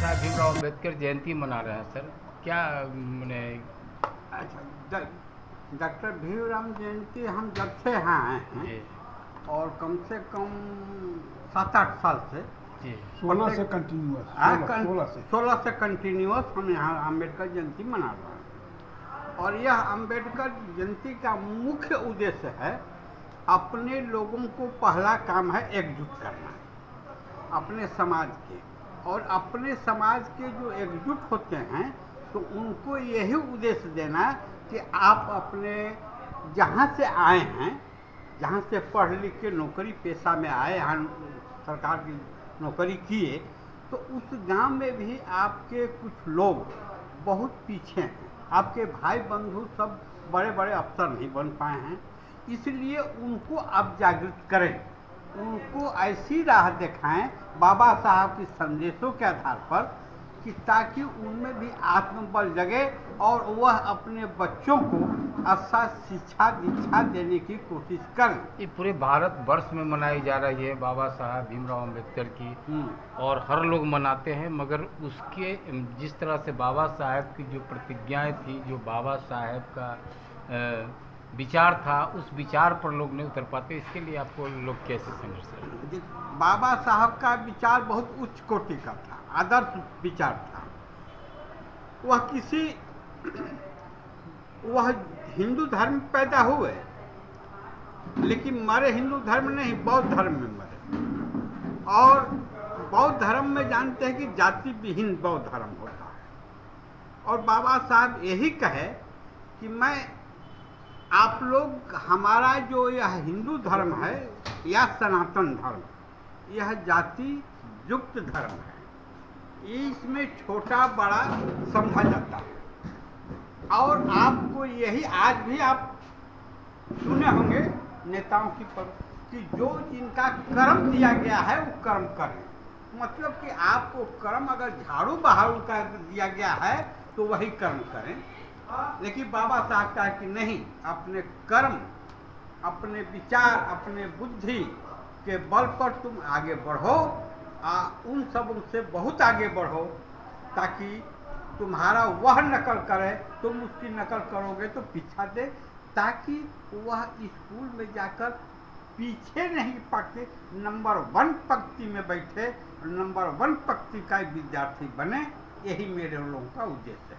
साहब भीमराव अम्बेडकर जयंती मना रहे हैं सर, क्या मैंने। अच्छा, डॉक्टर भीमराव जयंती हम जब से यहाँ आए हैं जी और कम से कम 7-8 साल से जी 16 से कंटिन्यूअस 16 से कंटिन्यूअस हम यहाँ अम्बेडकर जयंती मना रहे हैं। और यह अम्बेडकर जयंती का मुख्य उद्देश्य है, अपने लोगों को पहला काम है एकजुट करना अपने समाज के, और अपने समाज के जो एकजुट होते हैं तो उनको यही उद्देश्य देना कि आप अपने जहाँ से आए हैं, जहाँ से पढ़ लिख के नौकरी पेशा में आए, यहाँ सरकार की नौकरी किए, तो उस गांव में भी आपके कुछ लोग बहुत पीछे हैं, आपके भाई बंधु सब बड़े बड़े अफसर नहीं बन पाए हैं, इसलिए उनको आप जागृत करें, उनको ऐसी राह दिखाएं बाबा साहब के संदेशों के आधार पर कि ताकि उनमें भी आत्मबल जगे और वह अपने बच्चों को अच्छा शिक्षा दीक्षा देने की कोशिश करें। ये पूरे भारत वर्ष में मनाई जा रही है बाबा साहब भीमराव अम्बेडकर की, और हर लोग मनाते हैं, मगर उसके जिस तरह से बाबा साहब की जो प्रतिज्ञाएं थी, जो बाबा साहब का विचार था, उस विचार पर लोग नहीं उतर पाते। इसके लिए आपको लोग कैसे संघर्ष करें? बाबा साहब का विचार बहुत उच्च कोटि का था, आदर्श विचार था। वह हिंदू धर्म में पैदा हुए, लेकिन मरे हिंदू धर्म नहीं, बौद्ध धर्म में मरे। और बौद्ध धर्म में जानते हैं कि जाति विहीन बौद्ध धर्म होता है। और बाबा साहब यही कहे कि मैं आप लोग, हमारा जो यह हिंदू धर्म है या सनातन धर्म, यह जाति युक्त धर्म है, इसमें छोटा बड़ा समझा जाता है। और आपको यही आज भी आप सुने होंगे नेताओं की कि जो जिनका कर्म दिया गया है वो कर्म करें, मतलब कि आपको कर्म अगर झाड़ू बहारू का दिया गया है तो वही कर्म करें। लेकिन बाबा साहब कहा कि नहीं, अपने कर्म, अपने विचार, अपने बुद्धि के बल पर तुम आगे बढ़ो, उन सब से बहुत आगे बढ़ो, ताकि तुम्हारा वह नकल करे, तुम उसकी नकल करोगे तो पीछा दे, ताकि वह स्कूल में जाकर पीछे नहीं पड़ते, नंबर 1 पंक्ति में बैठे, नंबर 1 पंक्ति का विद्यार्थी बने। यही मेरे लोगों का उद्देश्य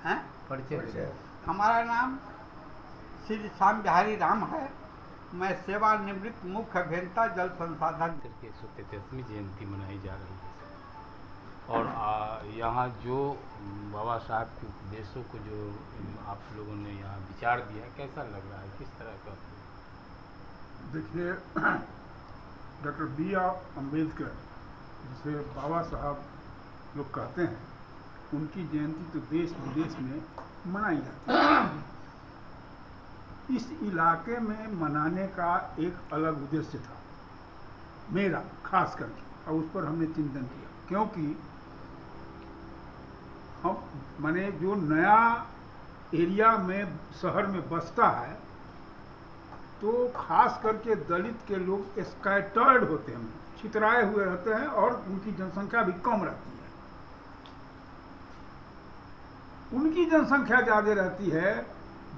है। परिचय हमारा नाम श्री श्याम बिहारी राम है। मैं सेवानिवृत्त मुख्य अभियंता जल संसाधन करके 133वीं जयंती मनाई जा रही है, और यहाँ जो बाबा साहब के उपदेशों को जो आप लोगों ने यहाँ विचार दिया, कैसा लग रहा है, किस तरह का? देखिए, डॉक्टर B.R. अम्बेडकर, जिसे बाबा साहब लोग कहते हैं, उनकी जयंती तो देश विदेश में मनाई जाती है। इस इलाके में मनाने का एक अलग उद्देश्य था मेरा, खास करके, और उस पर हमने चिंतन किया, क्योंकि हम माने जो नया एरिया में शहर में बसता है तो खास करके दलित के लोग स्कैटर्ड होते हैं, छितराए हुए रहते हैं, और उनकी जनसंख्या भी कम रहती है। उनकी जनसंख्या ज़्यादा रहती है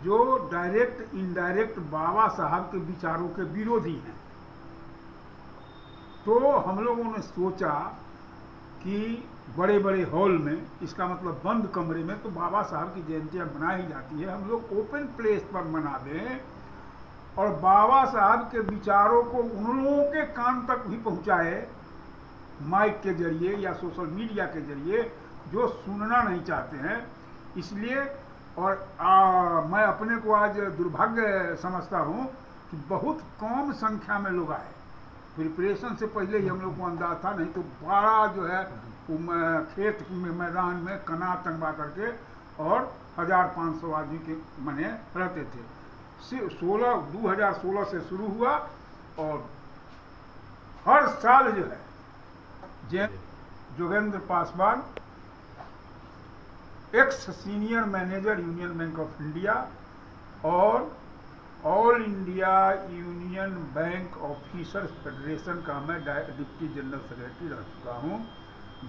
जो डायरेक्ट इनडायरेक्ट बाबा साहब के विचारों के विरोधी हैं। तो हम लोगों ने सोचा कि बड़े बड़े हॉल में, इसका मतलब बंद कमरे में, तो बाबा साहब की जयंतियाँ मनाई जाती है, हम लोग ओपन प्लेस पर मना दें और बाबा साहब के विचारों को उन लोगों के कान तक भी पहुँचाए, माइक के जरिए या सोशल मीडिया के जरिए, जो सुनना नहीं चाहते हैं। इसलिए और मैं अपने को आज दुर्भाग्य समझता हूँ कि बहुत कम संख्या में लोग आए। प्रिपरेशन से पहले ही हम लोग को अंदाज था, नहीं तो बड़ा जो है खेत में, मैदान में कना तंगवा करके और 1500 आदमी के मने रहते थे। 2016 से शुरू हुआ, और हर साल जो है Jogendra Paswan, ex senior manager Union Bank of India, और All India Union Bank Officers Federation का मैं डिप्टी जनरल सेक्रेटरी रह चुका हूँ।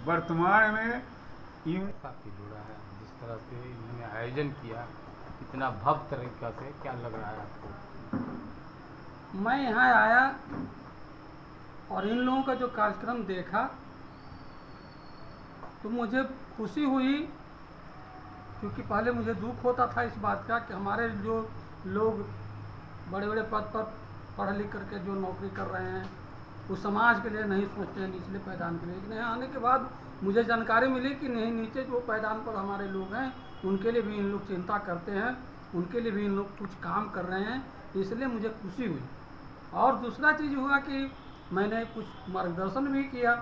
वर्तमान में काफी जुड़ा है जिस तरह से इन्होंने आयोजन किया, इतना भव्य तरीका से, क्या लग रहा है आपको? मैं यहाँ आया और इन लोगों का जो कार्यक्रम देखा तो मुझे खुशी हुई, क्योंकि पहले मुझे दुख होता था इस बात का कि हमारे जो लोग बड़े बड़े पद पर पढ़ लिख करके जो नौकरी कर रहे हैं वो समाज के लिए नहीं सोचते हैं, निचले पैदान के लिए। लेकिन यहाँ आने के बाद मुझे जानकारी मिली कि नहीं, नीचे जो पैदान पर हमारे लोग हैं उनके लिए भी इन लोग चिंता करते हैं, उनके लिए भी इन लोग कुछ काम कर रहे हैं, इसलिए मुझे खुशी हुई। और दूसरा चीज़ हुआ कि मैंने कुछ मार्गदर्शन भी किया,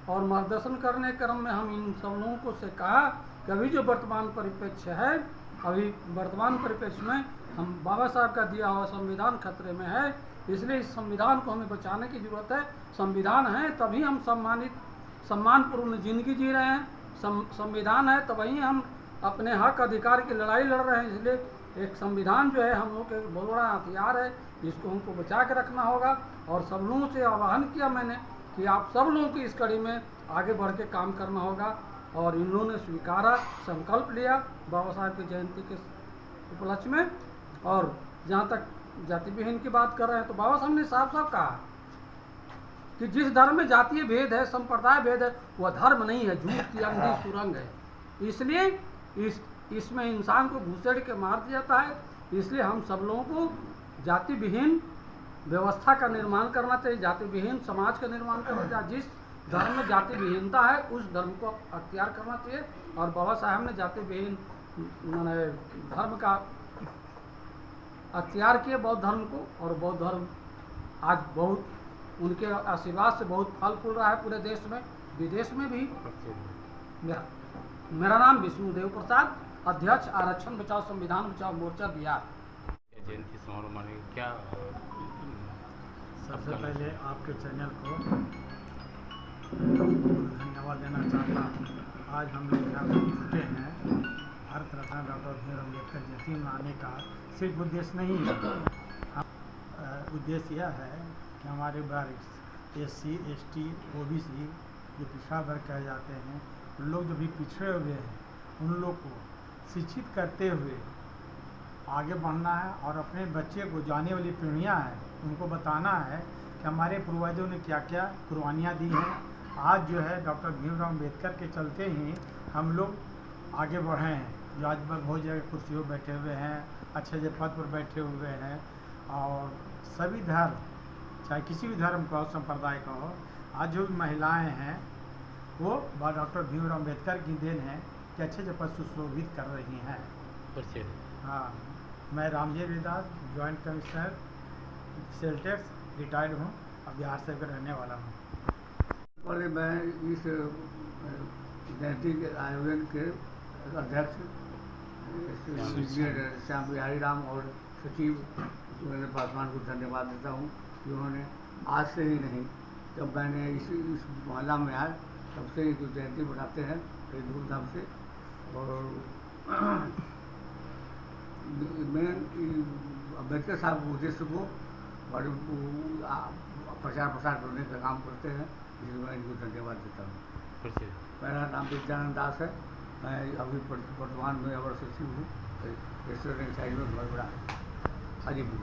और मार्गदर्शन करने क्रम में हम इन सब लोगों को से कहा कि अभी जो वर्तमान परिप्रेक्ष्य है, अभी वर्तमान परिप्रेक्ष्य में हम बाबा साहब का दिया हुआ संविधान खतरे में है, इसलिए इस संविधान को हमें बचाने की जरूरत है। संविधान है तभी हम सम्मानपूर्ण जिंदगी जी रहे हैं, संविधान है तभी हम अपने हक अधिकार की लड़ाई लड़ रहे हैं। इसलिए एक संविधान जो है हम लोग के बहुत बड़ा हथियार है, जिसको हमको बचा के रखना होगा। और सब लोगों से आह्वान किया मैंने कि आप सब लोगों की इस कड़ी में आगे बढ़ के काम करना होगा। और इन लोगों ने स्वीकारा, संकल्प लिया बाबा साहब की जयंती के उपलक्ष्य में। और जहाँ तक जाति विहीन की बात कर रहे हैं तो बाबा साहब ने साफ साफ कहा कि जिस धर्म में जातीय भेद है, संप्रदाय भेद है, वह धर्म नहीं है, झूठ की अंधी सुरंग है। इसलिए इसमें इंसान को घुसेड़ के मार दिया जाता है। इसलिए हम सब लोगों को जाति विहीन व्यवस्था का निर्माण करना चाहिए, जाति विहीन समाज का निर्माण करना चाहिए। जिस धर्म में जाति विहीनता है उस धर्म को अख्तियार करना चाहिए। और बाबा साहब ने जाति विहीन धर्म का अख्तियार किए, बौद्ध धर्म को। और बौद्ध धर्म आज बहुत उनके आशीर्वाद से बहुत फल फूल रहा है पूरे देश में, विदेश में भी। मेरा नाम विष्णुदेव प्रसाद, अध्यक्ष आरक्षण बचाओ संविधान बचाओ मोर्चा बिहार। जयंती समारोह माने क्या? सबसे पहले आपके चैनल को धन्यवाद देना चाहता हूँ। आज हम लोग यहाँ पर जुटे हैं, भारत रत्न डॉक्टर भीमराव अम्बेडकर जयंती मनाने का सिर्फ उद्देश्य नहीं है। उद्देश्य यह है कि हमारे वर्ग SC ST OBC जो पिछड़ा वर्ग कहे जाते हैं, उन लोग जो भी पिछड़े हुए हैं उन लोग को शिक्षित करते हुए आगे बढ़ना है। और अपने बच्चे को, जाने वाली पीढ़ियाँ हैं, उनको बताना है कि हमारे पूर्वजों ने क्या क्या कुर्बानियाँ दी हैं। आज जो है डॉक्टर भीमराव अम्बेडकर के चलते ही हम लोग आगे बढ़े हैं, जो आज बहुत जगह कुर्सियों पर बैठे हुए हैं, अच्छे अच्छे पद पर बैठे हुए हैं। और सभी धर्म, चाहे किसी भी धर्म का हो, संप्रदाय का हो, आज जो भी महिलाएँ हैं वो डॉक्टर भीमराव अम्बेडकर की देन है कि अच्छे अच्छे पद सुशोभित कर रही हैं। हाँ, मैं Ramji Ravidas, joint commissioner sale tax, retired हूँ, अब बिहार से रहने वाला हूँ। पहले मैं इस जयंती के आयोजन के अध्यक्ष श्याम बिहारी राम और सचिव सुरेंद्र पासवान को धन्यवाद देता हूँ कि उन्होंने आज से ही नहीं, जब मैंने इस मोहल्ला में आया तब से जो जयंती मनाते हैं बड़ी धूमधाम से। और मैं अम्बेडकर साहब के उद्देश्य को बड़े प्रचार प्रसार करने का काम करते हैं, जिसमें मैं इनको धन्यवाद देता हूँ। मेरा नाम विद्यानंद दास है, मैं अभी वर्तमान में अवर सचिव हूँ, रेस्टोरेंट साइड में बहुत बड़ा हाजीपुर।